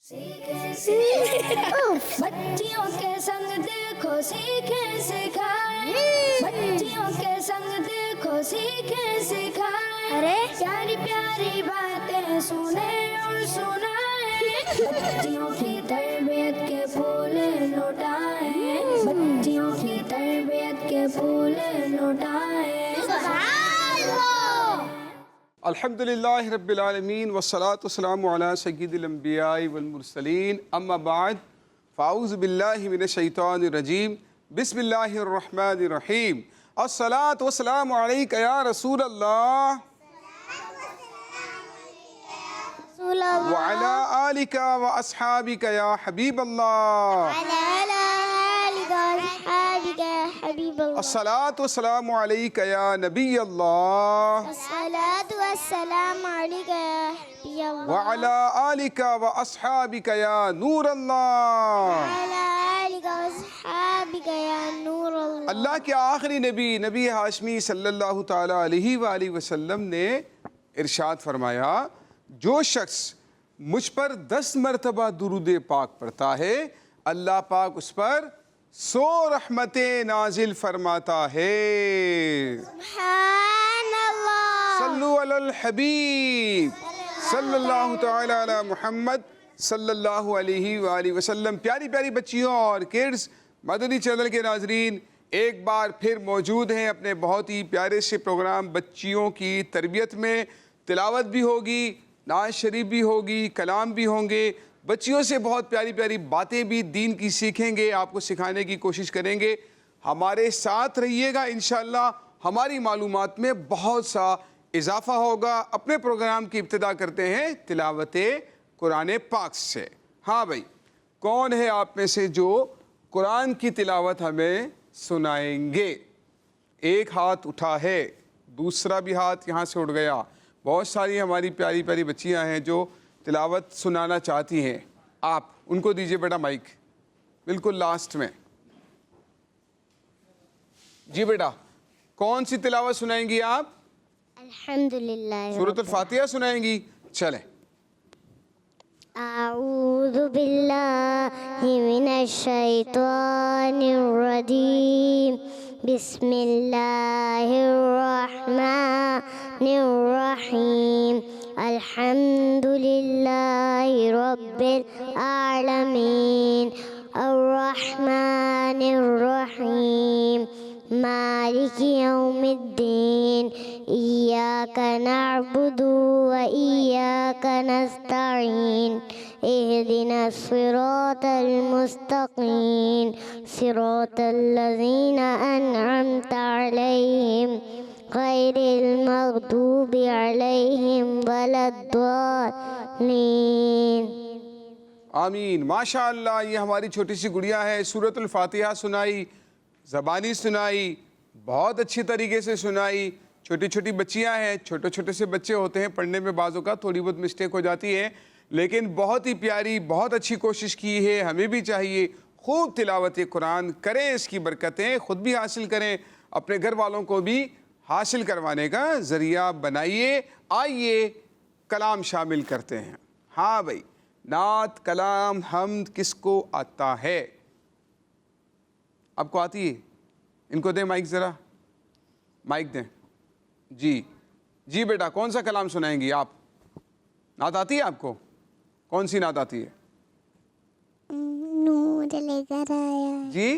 बच्चियों के संग देखो सीखे सिखाए, बच्चियों के संग देखो सीखे सिखाए, अरे प्यारी प्यारी बातें सुने और सुनाए, बच्चियों की तरबियत के फूल लौटाए, बच्चियों की तरबियत के फूल लौटाए। अल्हम्दुलिल्लाहि रब्बिल आलमीन वस्सलातु वस्सलामु अला सय्यिदिल अंबियाइ वल मुरसलीन अम्मा बाद फ़ाऊज़ु बिल्लाहि मिनश शैतानिर रजीम बिस्मिल्लाहिर रहमानिर रहीम अस्सलातु वस्सलामु अलैका या रसूल अल्लाह व अला आलिका व अस्हाबिका या हबीब अल्लाह अस्सलातु वस्सलामु अलैका या नबी अल्लाह व अला आलिका व अस्हाबिका या नूर अल्लाह। अल्लाह के आखिरी नबी हाशमी सल्लल्लाहु ताला अलैहि वसल्लम ने इरशाद फरमाया, जो शख्स मुझ पर 10 मरतबा दुरूद पाक पढ़ता है, अल्लाह पाक उस पर 100 रहमतें नाजिल फरमाता है। सल्लु अलल हबीब सल्लल्लाहु ताला अला मुहम्मद सल्लल्लाहु अलैहि वसल्लम। प्यारी प्यारी बच्चियों और किड्स, मदनी चैनल के नाजरीन एक बार फिर मौजूद हैं अपने बहुत ही प्यारे से प्रोग्राम बच्चियों की तरबियत में। तिलावत भी होगी, नाज शरीफ भी होगी, कलाम भी होंगे, बच्चियों से बहुत प्यारी प्यारी बातें भी दीन की सीखेंगे, आपको सिखाने की कोशिश करेंगे। हमारे साथ रहिएगा, इंशाअल्लाह हमारी मालूमात में बहुत सा इजाफा होगा। अपने प्रोग्राम की इब्तिदा करते हैं तिलावत कुरान पाक से। हाँ भाई, कौन है आप में से जो कुरान की तिलावत हमें सुनाएंगे? एक हाथ उठा है, दूसरा भी हाथ यहाँ से उठ गया। बहुत सारी हमारी प्यारी प्यारी बच्चियाँ हैं जो तिलावत सुनाना चाहती हैं। आप उनको दीजिए बेटा माइक, बिल्कुल लास्ट में। जी बेटा, कौन सी तिलावत सुनाएंगी आप? अल्हम्दुलिल्लाह सूरत अल-फातिहा सुनाएंगी। चलें। अऊज़ु बिल्लाहि मिनश शैतानिर रजीम बिस्मिल्लाहिर रहमानिर रहीम अल्हम्दुलिल्लाहि रब्बिल आलमीन अर्रहमानिर रहीम मालिकि यौमिद्दीन इय्याका नअबुदु व इय्याका नस्तईन इहदिनस सिरातल मुस्तकीम सिरातल लज़ीना अनअमता अलैहिम गैरिल मग़दूबि अलैहिम वलद्दालीन। आमीन। माशाअल्लाह, ये हमारी छोटी सी गुड़िया है। सूरत अल-फातिहा सुनाई, ज़बानी सुनाई, बहुत अच्छी तरीके से सुनाई। छोटी छोटी बच्चियां हैं, छोटे छोटे से बच्चे होते हैं, पढ़ने में बाज़ों का थोड़ी बहुत मिस्टेक हो जाती है, लेकिन बहुत ही प्यारी, बहुत अच्छी कोशिश की है। हमें भी चाहिए खूब तिलावत कुरान करें, इसकी बरकतें ख़ुद भी हासिल करें, अपने घर वालों को भी हासिल करवाने का ज़रिया बनाइए। आइए कलाम शामिल करते हैं। हाँ भाई, नात कलाम हम्द किसको आता है? आपको आती है? इनको दें माइक, ज़रा माइक दें। जी जी बेटा, कौन सा कलाम सुनाएंगी आप? नात आती है आपको? कौन सी नात आती है? नूर लेकर आया। जी,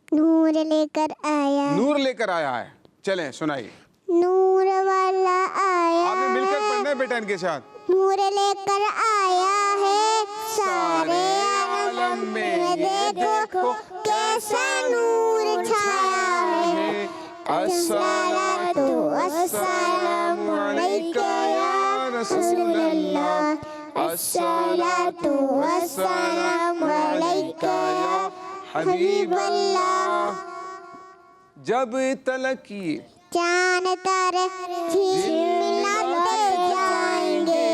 नूर लेकर आया। नूर लेकर आया है। चलें सुनाइए। नूर वाला आया। आपने मिलकर पढ़ना है बेटा इनके साथ। नूर लेकर आया है सारे आलम में, ये देखो कैसा नूर छाया है। अस्सलातु वस्सलामु अलैका या रसूलल्लाह, अस्सलातु वस्सलामु अलैका या हबीबल्लाह। जब तलक ये चांद तारे झिलमिलाते जाएंगे,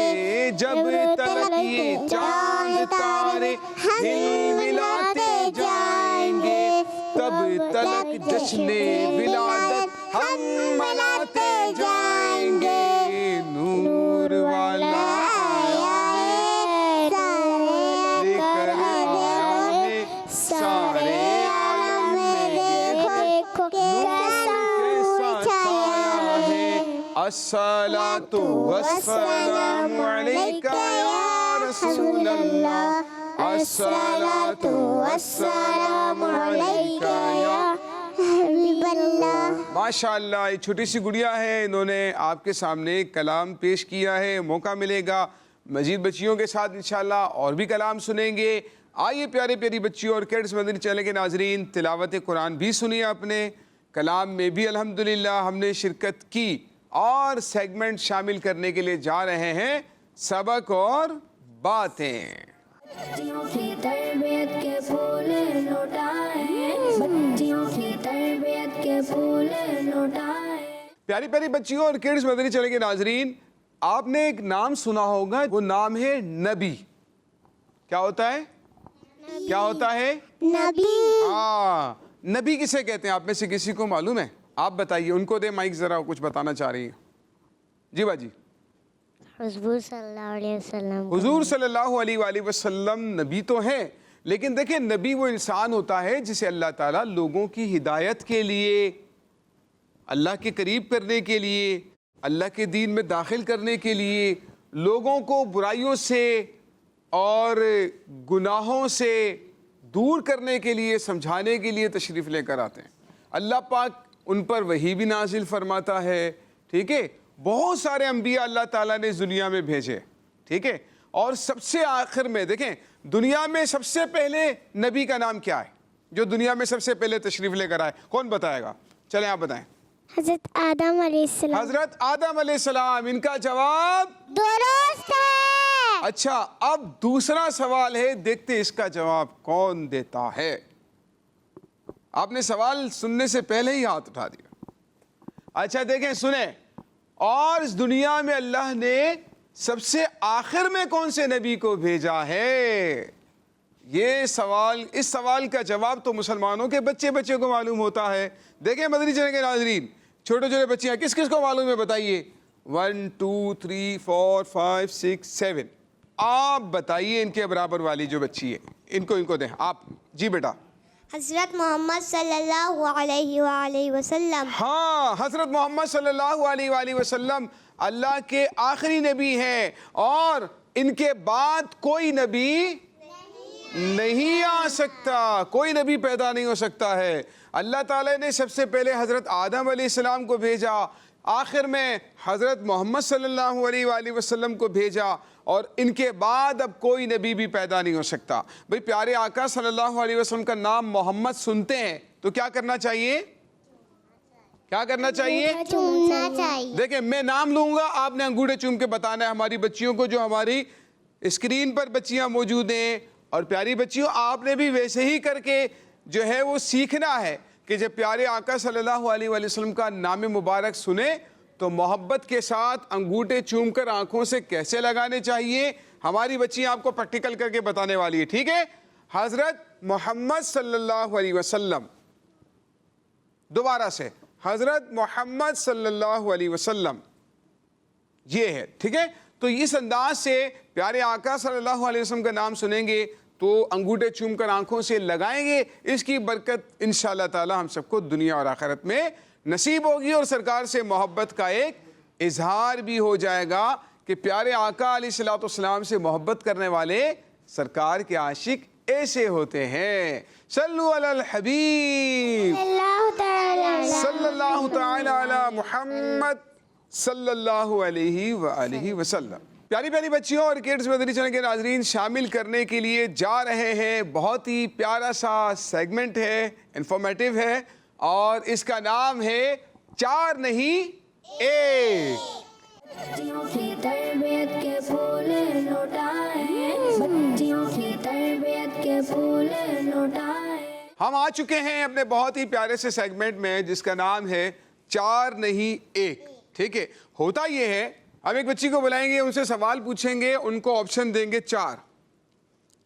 जब तलक ये चांद तारे झिलमिलाते जाएंगे, तब तलक जश्ने विलादत हम मनाते जाएंगे। नूर वाला आया है अस्सलातु वस्सलामु अलैका या रसूल अल्लाह, अस्सलातु वस्सलामु अलैका या हबीब अल्लाह। माशाअल्लाह, ये छोटी सी गुड़िया है, इन्होंने आपके सामने कलाम पेश किया है। मौका मिलेगा मजीद बच्चियों के साथ इंशाअल्लाह और भी कलाम सुनेंगे। आइए प्यारे प्यारी बच्चियों और किड्स मदनी चैनल के नाजरीन, तिलावत कुरान भी सुनिए आपने, कलाम में भी अल्हम्दुलिल्लाह हमने शिरकत की और सेगमेंट शामिल करने के लिए जा रहे हैं सबक और बातें। बच्चियों की तरबियत के फूल लौटाए, बच्चियों की तरबियत के फूल लौटाए। प्यारी प्यारी बच्चियों और किड्स मदनी चैनल के नाजरीन, आपने एक नाम सुना होगा, वो नाम है नबी। क्या होता है? क्या होता है? नबी। हाँ, नबी किसे कहते हैं? आप में से किसी को मालूम है? आप बताइए, उनको दे माइक, जरा कुछ बताना चाह रही है। जी बाजी। हुजूर सल्लल्लाहु अलैहि वसल्लम। हुजूर सल्लल्लाहु अलैहि वसल्लम नबी तो हैं, लेकिन देखिए नबी वो इंसान होता है जिसे अल्लाह ताला लोगों की हिदायत के लिए, अल्लाह के करीब करने के लिए, अल्लाह के दीन में दाखिल करने के लिए, लोगों को बुराइयों से और गुनाहों से दूर करने के लिए, समझाने के लिए तशरीफ़ लेकर आते हैं। अल्लाह पाक उन पर वही भी नाजिल फरमाता है, ठीक है। बहुत सारे अंबिया अल्लाह ताला ने दुनिया में भेजे, ठीक है। और सबसे आखिर में देखें, दुनिया में सबसे पहले नबी का नाम क्या है जो दुनिया में सबसे पहले तशरीफ़ लेकर आए? कौन बताएगा? चलें आप बताएं। हज़रत आदम अलैहिस्सलाम। हज़रत आदम अलैहिस्सलाम। इनका जवाब दुरुस्त है। अच्छा, अब दूसरा सवाल है, देखते इसका जवाब कौन देता है। आपने सवाल सुनने से पहले ही हाथ उठा दिया। अच्छा देखें, सुने, और इस दुनिया में अल्लाह ने सबसे आखिर में कौन से नबी को भेजा है? ये सवाल, इस सवाल का जवाब तो मुसलमानों के बच्चे बच्चे को मालूम होता है। देखें मदनी चैनल के नाज़रीन, छोटे छोटे बच्चे हैं, किस किस को मालूम है बताइए? 1 2 3 4 5 6 7। आप बताइए इनके बराबर वाली जो बच्ची है, इनको दें आप। जी बेटा। हज़रत मोहम्मद सल्लल्लाहु अलैहि वसल्लम। हाँ, हज़रत मोहम्मद सल्लल्लाहु अलैहि वसल्लम अल्लाह के आखिरी नबी हैं और इनके बाद कोई नबी नहीं आ सकता, कोई नबी पैदा नहीं हो सकता है। अल्लाह ताला ने सबसे पहले हज़रत आदम अलैहिस्सलाम को भेजा, आखिर में हज़रत मोहम्मद सल्लल्लाहु अलैहि वसल्लम को भेजा और इनके बाद अब कोई नबी भी पैदा नहीं हो सकता। भाई प्यारे आका सल्लल्लाहु अलैहि वसल्लम का नाम मोहम्मद सुनते हैं तो क्या करना चाहिए? क्या करना चाहिए? चूमना चाहिए। देखिए, मैं नाम लूंगा, आपने अंगूठे चूम के बताना है हमारी बच्चियों को, जो हमारी स्क्रीन पर बच्चियां मौजूद हैं। और प्यारी बच्चियों, आपने भी वैसे ही करके जो है वो सीखना है कि जब प्यारे आका सल्लल्लाहु अलैहि वसल्लम का नाम मुबारक सुने तो मोहब्बत के साथ अंगूठे चूमकर आंखों से कैसे लगाने चाहिए। हमारी बच्चियां आपको प्रैक्टिकल करके बताने वाली है, ठीक है। हज़रत मोहम्मद सल्लल्लाहु अलैहि वसल्लम, दोबारा से, हज़रत मोहम्मद सल्लल्लाहु अलैहि वसल्लम, ये है, ठीक है। तो इस अंदाज से प्यारे आका सल्लल्लाहु अलैहि वसल्लम का नाम सुनेंगे तो अंगूठे चूमकर आंखों से लगाएंगे। इसकी बरकत इंशाअल्लाह ताला हम सबको दुनिया और आखिरत में नसीब होगी और सरकार से मोहब्बत का एक इजहार भी हो जाएगा कि प्यारे आका अलैहिस्सलाम से मोहब्बत करने वाले सरकार के आशिक ऐसे होते हैं। सल्लु अलल हबीब सल्लल्लाहु तआला अला मुहम्मद सल्लल्लाहु अलैहि वसल्लम। प्यारी प्यारी बच्चियों और किड्स मदनी चैनल के नाजरीन, शामिल करने के लिए जा रहे हैं, बहुत ही प्यारा सा सेगमेंट है, इंफॉर्मेटिव है और इसका नाम है 4 नहीं 1। बच्चियों की तरबियत के फूल लौटाए, बच्चियों की तरबियत के फूल लौटाए। हम आ चुके हैं अपने बहुत ही प्यारे से सेगमेंट में जिसका नाम है 4 नहीं 1, ठीक है। होता ये है, हम एक बच्ची को बुलाएंगे, उनसे सवाल पूछेंगे, उनको ऑप्शन देंगे 4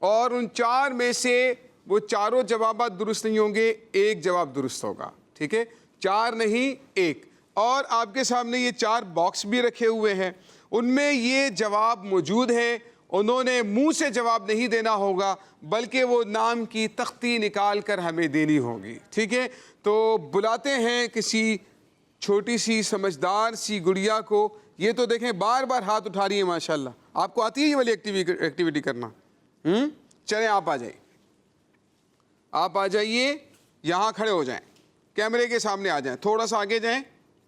और उन 4 में से वो चारों जवाब दुरुस्त नहीं होंगे, एक जवाब दुरुस्त होगा, ठीक है। 4 नहीं 1। और आपके सामने ये 4 बॉक्स भी रखे हुए हैं, उनमें ये जवाब मौजूद है। उन्होंने मुंह से जवाब नहीं देना होगा बल्कि वो नाम की तख्ती निकाल कर हमें देनी होगी, ठीक है। तो बुलाते हैं किसी छोटी सी समझदार सी गुड़िया को, ये तो देखें बार बार हाथ उठा रही है माशाल्लाह। आपको आती है ये वाली एक्टिविटी करना? चलें आप आ जाइए, आप आ जाइए, यहाँ खड़े हो जाएं, कैमरे के सामने आ जाएं, थोड़ा सा आगे जाएं,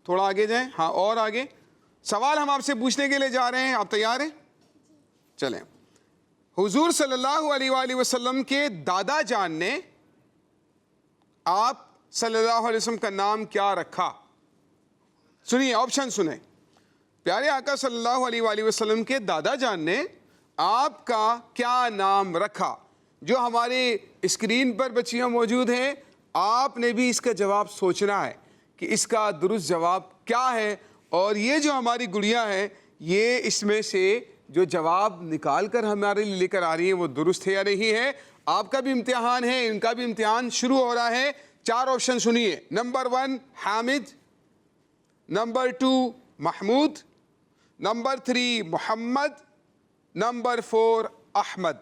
थोड़ा आगे जाएं, हाँ और आगे। सवाल हम आपसे पूछने के लिए जा रहे हैं, आप तैयार हैं? चलें। हुजूर सल्लल्लाहु अलैहि वसल्लम के दादा जान ने आप सल्लल्लाहु अलैहि वसल्लम का नाम क्या रखा? सुनिए, ऑप्शन सुने। प्यारे आका सल्लल्लाहु अलैहि वसल्लम के दादा जान ने आपका क्या नाम रखा? जो हमारे स्क्रीन पर बच्चियां मौजूद हैं, आपने भी इसका जवाब सोचना है कि इसका दुरुस्त जवाब क्या है। और ये जो हमारी गुड़िया है, ये इसमें से जो जवाब निकाल कर हमारे लिए लेकर आ रही है वो दुरुस्त है या नहीं है। आपका भी इम्तिहान है, इनका भी इम्तिहान शुरू हो रहा है। 4 ऑप्शन सुनिए। Number 1 Hamid, number 2 Mahmood, number 3 Mohammad, number 4 Ahmad.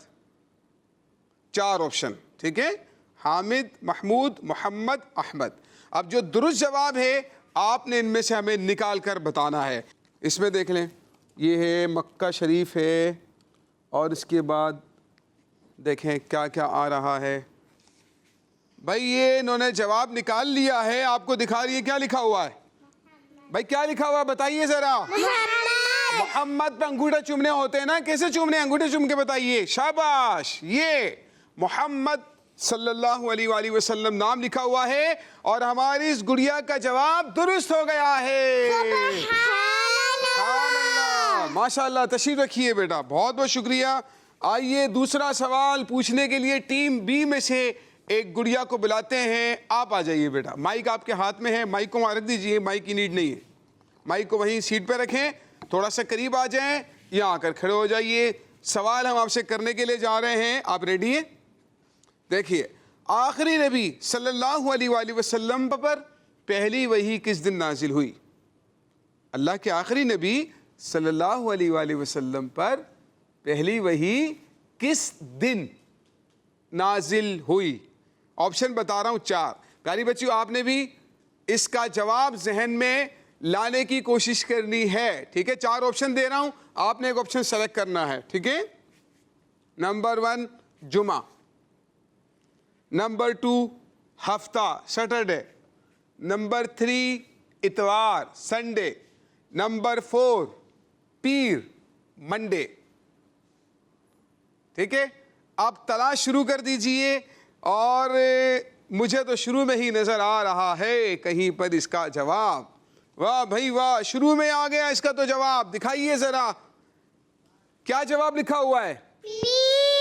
4 option, ठीक है? हामिद, महमूद, मोहम्मद, अहमद। अब जो दुरुस्त जवाब है आपने इनमें से हमें निकाल कर बताना है। इसमें देख लें, ये है मक्का शरीफ है, और इसके बाद देखें क्या क्या आ रहा है। भाई ये इन्होंने जवाब निकाल लिया है, आपको दिखा रही है क्या लिखा हुआ है। भाई क्या लिखा हुआ है बताइए ज़रा। मोहम्मद पे अंगूठा चूमने होते हैं ना, कैसे चूमने? अंगूठे चूम के बताइए। शाबाश। ये मोहम्मद सल्लल्लाहु अलैहि वसल्लम नाम लिखा हुआ है, और हमारी इस गुड़िया का जवाब दुरुस्त हो गया है। माशाअल्लाह। तशरीफ रखिए बेटा, बहुत बहुत शुक्रिया। आइए दूसरा सवाल पूछने के लिए टीम बी में से एक गुड़िया को बुलाते हैं। आप आ जाइए बेटा, माइक आपके हाथ में है, माइक को वहाँ रख दीजिए, माइक की नीड नहीं है। माइक को वहीं सीट पर रखें, थोड़ा सा करीब आ जाएं, यहाँ आकर खड़े हो जाइए। सवाल हम आपसे करने के लिए जा रहे हैं, आप रेडी हैं? देखिए, आखिरी नबी सल्लल्लाहु अलैहि वसल्लम पर पहली वही किस दिन नाजिल हुई? अल्लाह के आखिरी नबी सल्लल्लाहु अलैहि वसल्लम पर पहली वही किस दिन नाजिल हुई? ऑप्शन बता रहा हूँ 4। प्यारी बच्चियों, आपने भी इसका जवाब जहन में लाने की कोशिश करनी है, ठीक है? 4 ऑप्शन दे रहा हूँ, आपने एक ऑप्शन सेलेक्ट करना है, ठीक है? नंबर 1 जुमा, नंबर 2 हफ्ता सैटरडे, नंबर 3 इतवार संडे, नंबर 4 पीर मंडे। ठीक है, आप तलाश शुरू कर दीजिए, और मुझे तो शुरू में ही नजर आ रहा है कहीं पर इसका जवाब। वाह भाई वाह, शुरू में आ गया इसका तो जवाब। दिखाइए जरा क्या जवाब लिखा हुआ है।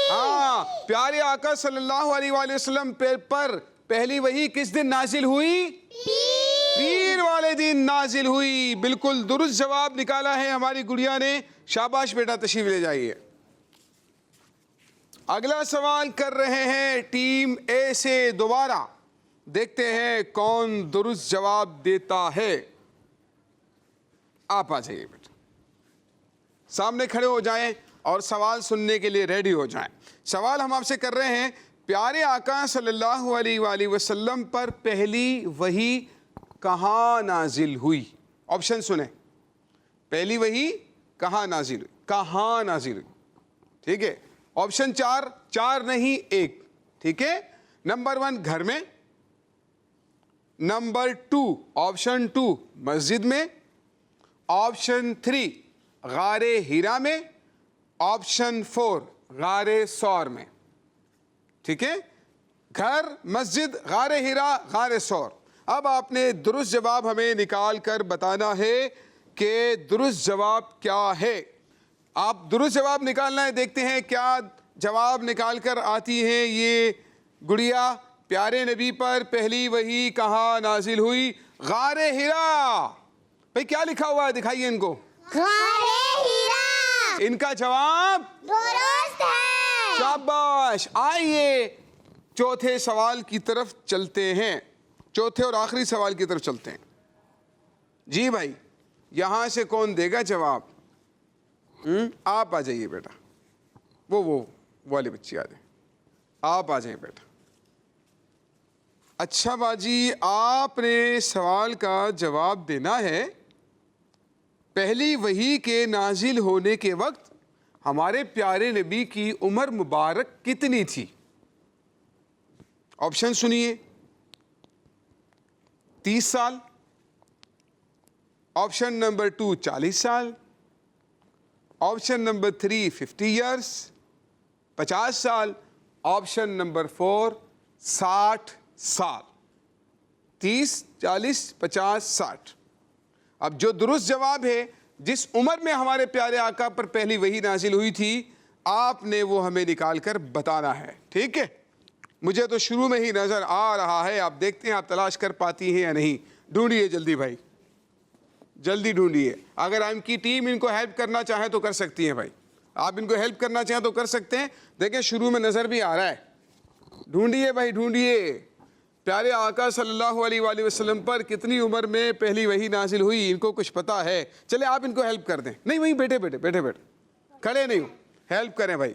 हाँ, प्यारे आका सल्लल्लाहु अलैहि वसल्लम पर पहली वही किस दिन नाजिल हुई? पीर वाले दिन नाजिल हुई। बिल्कुल दुरुस्त जवाब निकाला है हमारी गुड़िया ने। शाबाश बेटा, तशरीफ ले जाइए। अगला सवाल कर रहे हैं टीम ए से दोबारा। देखते हैं कौन दुरुस्त जवाब देता है। आप आ जाइए बेटा, सामने खड़े हो जाएं और सवाल सुनने के लिए रेडी हो जाएं। सवाल हम आपसे कर रहे हैं, प्यारे आका सल्लल्लाहु अलैहि वसल्लम पर पहली वही कहाँ नाजिल हुई? ऑप्शन सुने। पहली वही कहाँ नाजिल हुई? कहाँ नाजिल हुई? ठीक है, ऑप्शन 4 नहीं 1, ठीक है? नंबर 1 घर में, नंबर 2 ऑप्शन 2 मस्जिद में, ऑप्शन 3 गारे हिरा में, ऑप्शन 4 गारे सौर में। ठीक है, घर, मस्जिद, गारे हिरा, गारे सौर। अब आपने दुरुस्त जवाब हमें निकाल कर बताना है कि दुरुस्त जवाब क्या है। आप दुरुस्त जवाब निकालना है। देखते हैं क्या जवाब निकाल कर आती है ये गुड़िया। प्यारे नबी पर पहली वही कहाँ नाजिल हुई? गारे हिरा। भाई क्या लिखा हुआ है, दिखाइए इनको। गारे हिरा। इनका जवाब दुरुस्त है। शाबाश। आइए चौथे सवाल की तरफ चलते हैं, चौथे और आखिरी सवाल की तरफ चलते हैं। जी भाई, यहां से कौन देगा जवाब? आप आ जाइए बेटा, वो वाली बच्ची आ जाए। आप आ जाइए बेटा। अच्छा बाजी, आपने सवाल का जवाब देना है पहली वही के नाजिल होने के वक्त हमारे प्यारे नबी की उम्र मुबारक कितनी थी। ऑप्शन सुनिए। 30 साल, ऑप्शन नंबर 2 40 साल, ऑप्शन नंबर 3 50 इयर्स 50 साल, ऑप्शन नंबर 4 60 साल। 30, 40, 50, 60। अब जो दुरुस्त जवाब है, जिस उम्र में हमारे प्यारे आका पर पहली वही नाजिल हुई थी, आपने वो हमें निकाल कर बताना है। ठीक है, मुझे तो शुरू में ही नजर आ रहा है, आप देखते हैं आप तलाश कर पाती हैं या नहीं। ढूंढिए जल्दी भाई, जल्दी ढूंढिए। अगर इनकी टीम इनको हेल्प करना चाहे तो कर सकती है भाई, आप इनको हेल्प करना चाहें तो कर सकते हैं। देखें शुरू में नजर भी आ रहा है, ढूंढिए भाई ढूंढिए। प्यारे आका सल्लल्लाहु अलैहि वसल्लम पर कितनी उम्र में पहली वही नाजिल हुई, इनको कुछ पता है। चले आप इनको हेल्प कर दें। नहीं वहीं बैठे बैठे बैठे बैठे, खड़े नहीं हो, हेल्प करें भाई,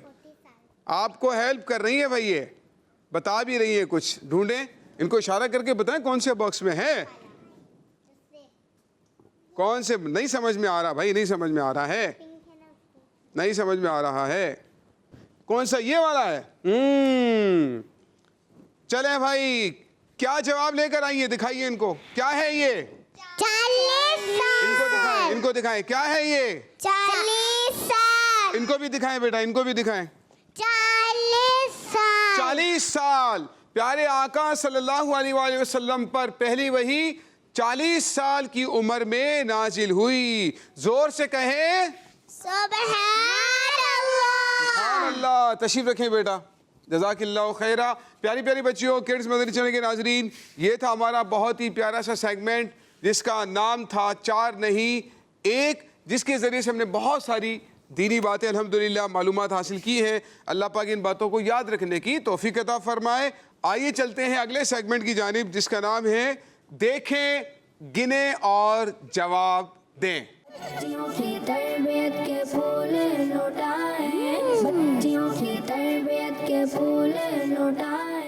आपको हेल्प कर रही है भाई, ये बता भी रही है कुछ। ढूंढें, इनको इशारा करके बताएं कौन से बॉक्स में है, कौन से। नहीं समझ में आ रहा भाई, नहीं समझ में आ रहा है, नहीं समझ में आ रहा है। कौन सा, ये वाला है। चले भाई, क्या जवाब लेकर आई है, दिखाइए इनको क्या है ये। 40 इनको दिखाएं, इनको दिखाएं क्या है ये। 40 साल। इनको भी दिखाएं बेटा, इनको भी दिखाएं। 40 साल। 40 साल। प्यारे आका सल्लल्लाहु अलैहि वसल्लम पर पहली वही 40 साल की उम्र में नाजिल हुई। जोर से कहें सुभान अल्लाह। अल्लाह। तशरीफ रखें बेटा, जज़ाकिल्लाह खैरा। प्यारी प्यारी बच्चियों, किड्स मदनी चैनल के नाजरीन, ये था हमारा बहुत ही प्यारा सा सेगमेंट जिसका नाम था 4 नहीं 1, जिसके ज़रिए से हमने बहुत सारी दीनी बातें अल्हम्दुलिल्लाह मालूमात हासिल की हैं। अल्लाह पाक इन बातों को याद रखने की तौफीक अता फरमाए। आइए चलते हैं अगले सेगमेंट की जानिब, जिसका नाम है देखें, गिने और जवाब दें। बच्चियों की तरबियत के फूल लौटाए, बच्चियों की तरबियत के फूल लौटाए।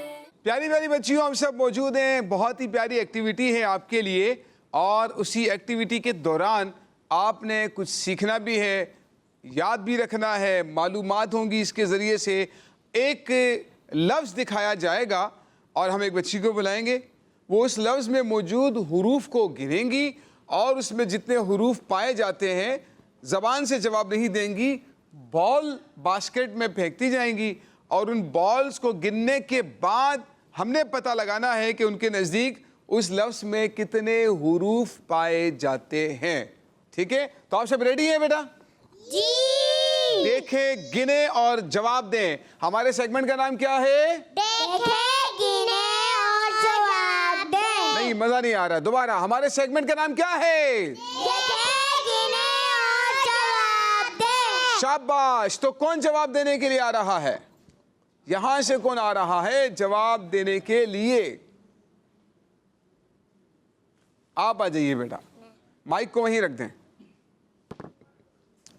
प्यारी प्यारी बच्चियों, हम सब मौजूद हैं। बहुत ही प्यारी एक्टिविटी है आपके लिए, और उसी एक्टिविटी के दौरान आपने कुछ सीखना भी है, याद भी रखना है, मालूमात होंगी। इसके ज़रिए से एक लफ्ज़ दिखाया जाएगा और हम एक बच्ची को बुलाएंगे, वो उस लफ्ज़ में मौजूद हुरूफ को गिनेंगी और उसमें जितने हुरूफ पाए जाते हैं ज़बान से जवाब नहीं देंगी, बॉल बास्केट में फेंकती जाएंगी और उन बॉल्स को गिनने के बाद हमने पता लगाना है कि उनके नज़दीक उस लफ्ज़ में कितने हुरूफ पाए जाते हैं। ठीक है, तो आप सब रेडी हैं बेटा? जी। देखें, गिने और जवाब दें। हमारे सेगमेंट का नाम क्या है? देखें, गिने और जवाब दें। नहीं, मजा नहीं आ रहा, दोबारा। हमारे सेगमेंट का नाम क्या है? देखें, गिने और जवाब दें। शाबाश। तो कौन जवाब देने के लिए आ रहा है? यहां से कौन आ रहा है जवाब देने के लिए? आप आ जाइए बेटा, माइक को वहीं रख दें।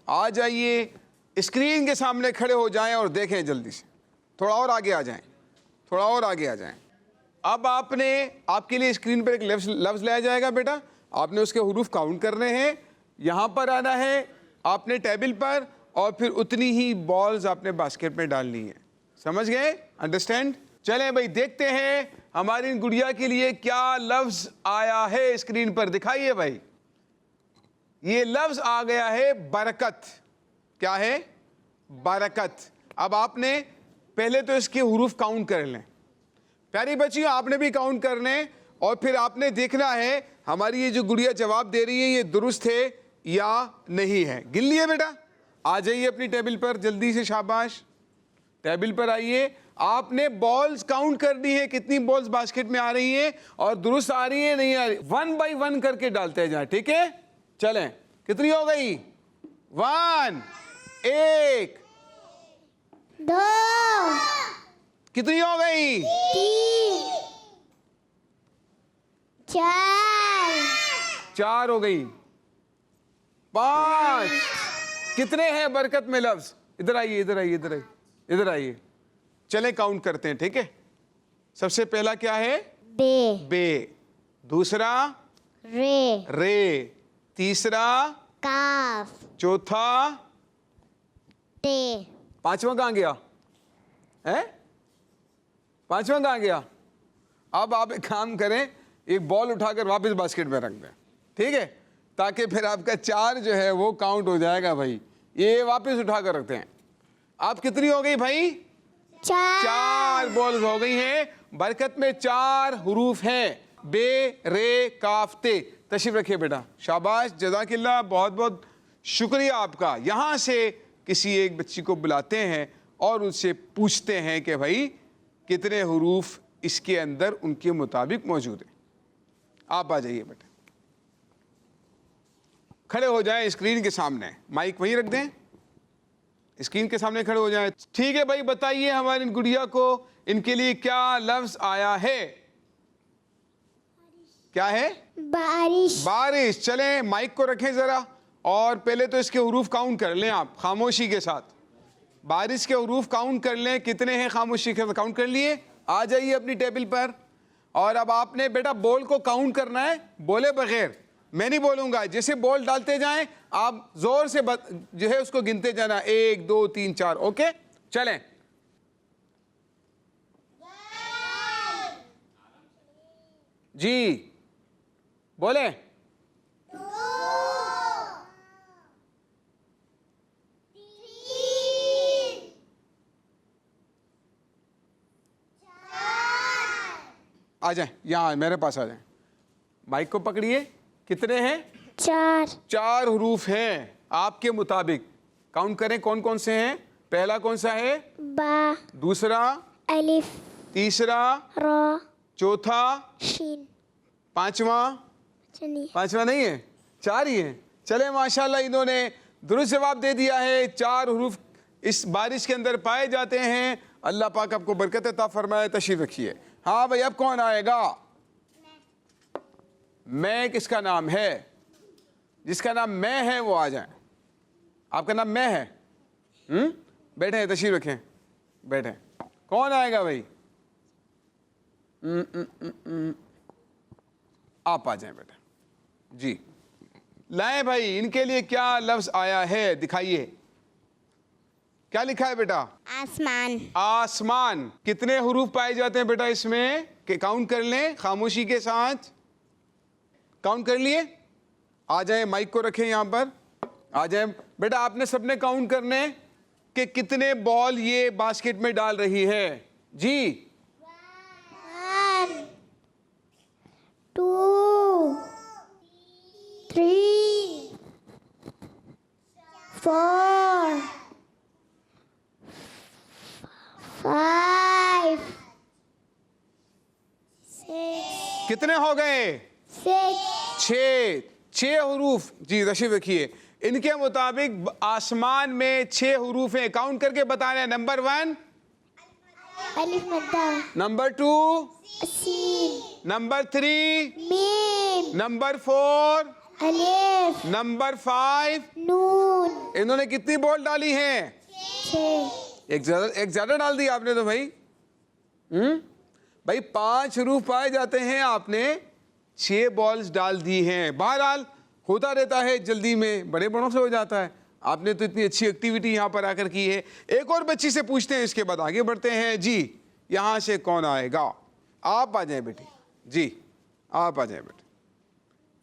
आ जाइए, स्क्रीन के सामने खड़े हो जाएं और देखें जल्दी से। थोड़ा और आगे आ जाएं, थोड़ा और आगे आ जाएं। अब आपके लिए स्क्रीन पर एक लफ्ज़ लाया जाएगा बेटा, आपने उसके हुरूफ काउंट करने हैं। यहाँ पर आना है आपने टेबल पर, और फिर उतनी ही बॉल्स आपने बास्केट में डालनी है। समझ गए? अंडरस्टैंड? चलें भाई, देखते हैं हमारी इन गुड़िया के लिए क्या लफ्ज़ आया है। स्क्रीन पर दिखाइए भाई। ये लफ्ज़ आ गया है बरकत। क्या है? बरकत। अब आपने पहले तो इसके हुरूफ काउंट कर लें। प्यारी बच्चियों, आपने भी काउंट करने, और फिर आपने देखना है हमारी ये जो गुड़िया जवाब दे रही है ये दुरुस्त है या नहीं है। गिन लिए बेटा? आ जाइए अपनी टेबल पर जल्दी से, शाबाश। टेबल पर आइए। आपने बॉल्स काउंट करनी है, कितनी बॉल्स बास्केट में आ रही हैं और दुरुस्त आ रही है नहीं आ रही। 1 बाई 1 करके डालते जाए, ठीक है? चलें, कितनी हो गई? 1, 1, 2, कितनी हो गई? 3, 4, 4 हो गई। 5, कितने हैं बरकत में लफ्ज? इधर आइए, इधर आइए, इधर आइए, इधर आइए। चलें काउंट करते हैं, ठीक है? सबसे पहला क्या है? बे बे। दूसरा रे रे। तीसरा काफ चौथा टे पांचवा कहाँ गया है? पांचवा कहाँ गया? अब आप एक काम करें, एक बॉल उठाकर वापस बास्केट में रख दें, ठीक है, ताकि फिर आपका 4 जो है वो काउंट हो जाएगा भाई। ये वापस उठाकर रखते हैं। आप कितनी हो गई भाई? 4 बॉल्स हो गई हैं। बरकत में 4 हुरूफ हैं, बे रे काफ ते। तशरीफ रखिए बेटा, शाबाश, जज़ाकिल्लाह, बहुत बहुत शुक्रिया आपका। यहाँ से किसी एक बच्ची को बुलाते हैं और उससे पूछते हैं कि भाई कितने हुरूफ इसके अंदर उनके मुताबिक मौजूद है। आप आ जाइए बेटा, खड़े हो जाएं स्क्रीन के सामने, माइक वहीं रख दें, स्क्रीन के सामने खड़े हो जाएं। ठीक है भाई, बताइए हमारी गुड़िया को इनके लिए क्या लफ्ज आया है? क्या है? बारिश बारिश। चलें माइक को रखें जरा और पहले तो इसके हुरूफ काउंट कर लें आप खामोशी के साथ। बारिश के हुरूफ काउंट कर लें, कितने हैं खामोशी के साथ काउंट कर लिए। आ जाइए अपनी टेबल पर और अब आपने बेटा बॉल को काउंट करना है, बोले बगैर। मैं नहीं बोलूंगा, जैसे बॉल डालते जाएं आप जोर से जो है उसको गिनते जाना, 1 2 3 4। ओके चलें। जी बोले। आ जाए यहाँ मेरे पास आ जाए, माइक को पकड़िए। कितने हैं? 4 हुरूफ हैं आपके मुताबिक। काउंट करें कौन कौन से हैं। पहला कौन सा है? बा दूसरा अलिफ तीसरा रा चौथा शीन पांचवा। चनी पांचवा नहीं है, 4 ही है। चले माशाल्लाह, इन्होंने दुरुस्त जवाब दे दिया है। 4 हुरूफ इस बारिश के अंदर पाए जाते हैं। अल्लाह पाक आपको बरकत अता फरमाए। तशरीफ रखिए। हाँ भाई, अब कौन आएगा? मैं किसका नाम है? जिसका नाम मैं है वो आ जाए। आपका नाम मैं है? बैठे, तशरीफ रखें, बैठे। कौन आएगा भाई? आप आ जाएं बेटा जी। लाएं भाई, इनके लिए क्या लफ्ज आया है दिखाइए। क्या लिखा है बेटा? आसमान आसमान। कितने हुरूफ पाए जाते हैं बेटा इसमें? कि काउंट कर लें खामोशी के साथ। काउंट कर लिए? आ जाए, माइक को रखें यहाँ पर, आ जाए बेटा। आपने सबने काउंट करने कि कितने बॉल ये बास्केट में डाल रही है जी। 1 2 3 4 5 6 कितने हो गए? 6 हुरूफ जी। तशरीफ रखिए। इनके मुताबिक आसमान में 6 हुरूफ हैं। काउंट करके बताना है। नंबर 1 अलिफ मद्दा नंबर 2 सीन नंबर 3 मीम नंबर 4 अलिफ नंबर 5। नून। इन्होंने कितनी बॉल डाली हैं? 6 एक ज्यादा डाल दी आपने तो भाई। भाई 5 हुरूफ पाए जाते हैं, आपने 6 बॉल्स डाल दी हैं। बहरहाल होता रहता है, जल्दी में बड़े बड़ों से हो जाता है। आपने तो इतनी अच्छी एक्टिविटी यहाँ पर आकर की है। एक और बच्ची से पूछते हैं, इसके बाद आगे बढ़ते हैं जी। यहाँ से कौन आएगा? आप आ जाए बेटी जी, आप आ जाए बेटी।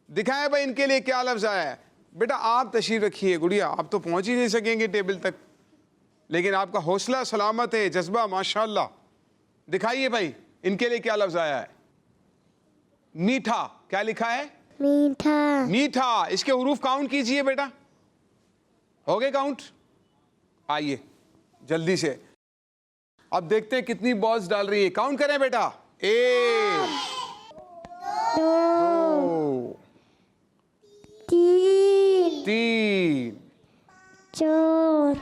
दिखाएं भाई इनके लिए क्या लफ्ज आया है। बेटा आप तशरीफ रखिए गुड़िया, आप तो पहुँच ही नहीं सकेंगे टेबल तक, लेकिन आपका हौसला सलामत है, जज्बा माशाल्लाह। दिखाइए भाई इनके लिए क्या लफ्ज आया है। मीठा। क्या लिखा है? मीठा। मीठा। इसके हुरूफ काउंट कीजिए बेटा। हो गए काउंट? आइए जल्दी से, अब देखते हैं कितनी बॉल्स डाल रही है। काउंट करें बेटा। 1 2 3 4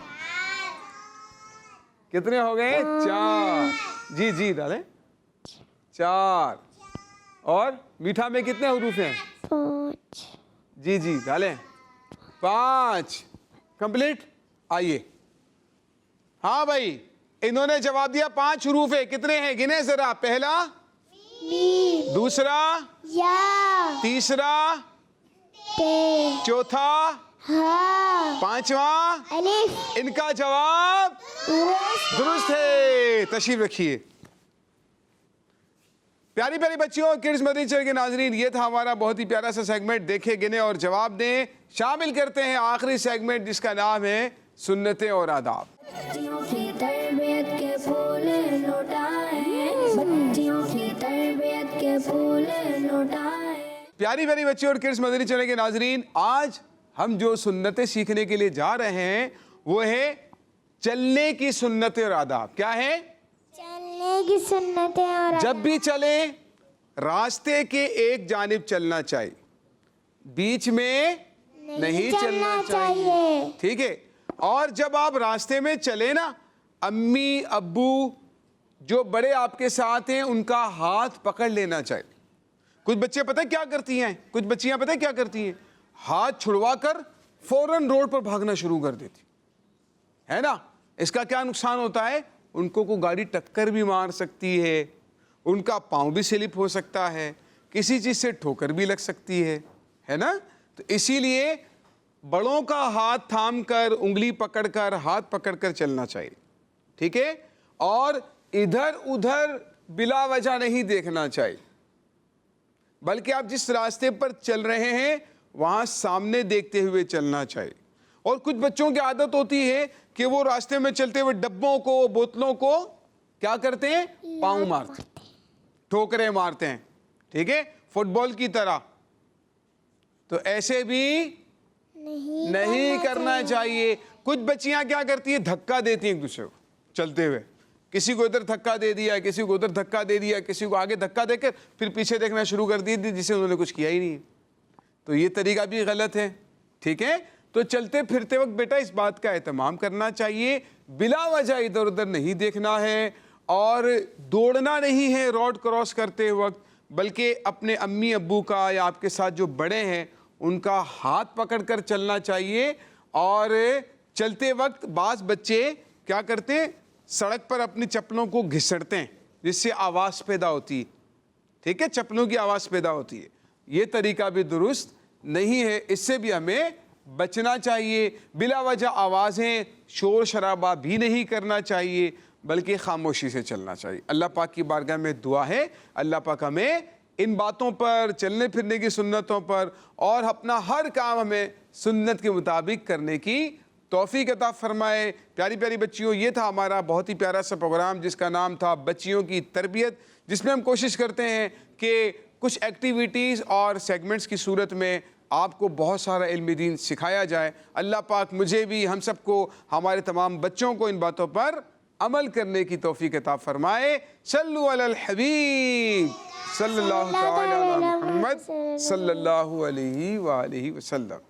कितने हो गए? 4 जी जी डालें 4। और मीठा में कितने हुरूफ हैं? 5 जी जी डालें 5। कंप्लीट। आइए। हाँ भाई, इन्होंने जवाब दिया 5 हुरूफ है। कितने हैं गिने जरा। पहला मीम दूसरा, या तीसरा, ते चौथा, हा पांचवा। अलिफ इनका जवाब दुरुस्त है। तशरीफ रखिए। प्यारी प्यारी बच्चियों, किड्स मदनी चैनल के नाजरीन, ये था हमारा बहुत ही प्यारा सा सेगमेंट। देखे, गिने और जवाब दें। शामिल करते हैं आखिरी सेगमेंट जिसका नाम है सुन्नतें और आदाब। बच्चियों की तरबियत के फूल लौटाए, बच्चियों की तरबियत के फूल लौटाए। प्यारी प्यारी बच्चियों और किड्स मदनी चैनल के नाजरीन, आज हम जो सुन्नतें सीखने के लिए जा रहे हैं वो है चलने की सुन्नतें और आदाब। क्या है? चलने की सुन्नतें और जब भी चले रास्ते के एक जानिब चलना चाहिए, बीच में नहीं चलना चाहिए। ठीक है। और जब आप रास्ते में चले ना, अम्मी अब्बू जो बड़े आपके साथ हैं उनका हाथ पकड़ लेना चाहिए। कुछ बच्चे पता है क्या करती हैं, कुछ बच्चियां पता है क्या करती हैं, हाथ छुड़वा कर फौरन रोड पर भागना शुरू कर देती है ना। इसका क्या नुकसान होता है? उनको को गाड़ी टक्कर भी मार सकती है, उनका पाँव भी स्लिप हो सकता है, किसी चीज़ से ठोकर भी लग सकती है ना। तो इसीलिए बड़ों का हाथ थाम कर, उंगली पकड़कर, हाथ पकड़कर चलना चाहिए। ठीक है। और इधर उधर बिला वजह नहीं देखना चाहिए, बल्कि आप जिस रास्ते पर चल रहे हैं वहाँ सामने देखते हुए चलना चाहिए। और कुछ बच्चों की आदत होती है कि वो रास्ते में चलते हुए डब्बों को, बोतलों को क्या करते हैं? पाँव मारते, ठोकरें मारते हैं। ठीक है, फुटबॉल की तरह। तो ऐसे भी नहीं करना चाहिए। कुछ बच्चियां क्या करती है? धक्का देती हैं एक दूसरे को चलते हुए। किसी को इधर धक्का दे दिया, किसी को उधर धक्का दे दिया, किसी को आगे धक्का देकर फिर पीछे देखना शुरू कर दी जिसे उन्होंने कुछ किया ही नहीं। तो ये तरीका भी गलत है। ठीक है। तो चलते फिरते वक्त बेटा इस बात का एहतमाम करना चाहिए, बिला वजह इधर उधर नहीं देखना है और दौड़ना नहीं है रोड क्रॉस करते वक्त, बल्कि अपने अम्मी अब्बू का या आपके साथ जो बड़े हैं उनका हाथ पकड़कर चलना चाहिए। और चलते वक्त बाज़ बच्चे क्या करते हैं? सड़क पर अपनी चप्पलों को घिसड़ते हैं जिससे आवाज़ पैदा होती है। ठीक है, चप्पलों की आवाज़ पैदा होती है। ये तरीका भी दुरुस्त नहीं है, इससे भी हमें बचना चाहिए। बिला वजह आवाज़ें, शोर शराबा भी नहीं करना चाहिए, बल्कि खामोशी से चलना चाहिए। अल्लाह पाक की बारगाह में दुआ है, अल्लाह पाक हमें इन बातों पर, चलने फिरने की सुन्नतों पर और अपना हर काम हमें सुन्नत के मुताबिक करने की तौफीक अता फरमाए। प्यारी प्यारी बच्चियों, ये था हमारा बहुत ही प्यारा सा प्रोग्राम जिसका नाम था बच्चियों की तरबियत, जिसमें हम कोशिश करते हैं कि कुछ एक्टिविटीज़ और सेगमेंट्स की सूरत में आपको बहुत सारा इल्म दीन सिखाया जाए। अल्लाह पाक मुझे भी, हम सबको, हमारे तमाम बच्चों को इन बातों पर अमल करने की तौफीक अता फरमाए। सल्लु अलल हबीब सल्लल्लाहु तआला अला मुहम्मद सल्लल्लाहु अलैहि वालिहि वसल्लम।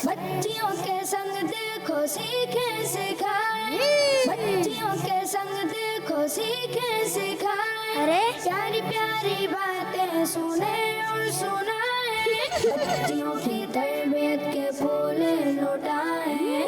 बच्चियों के संग देखो सीखे सिखाए, बच्चियों के संग देखो सीखे सिखाए। अरे प्यारी प्यारी बातें सुने और सुनाए, बच्चियों की तरबियत के फूल लौटाए।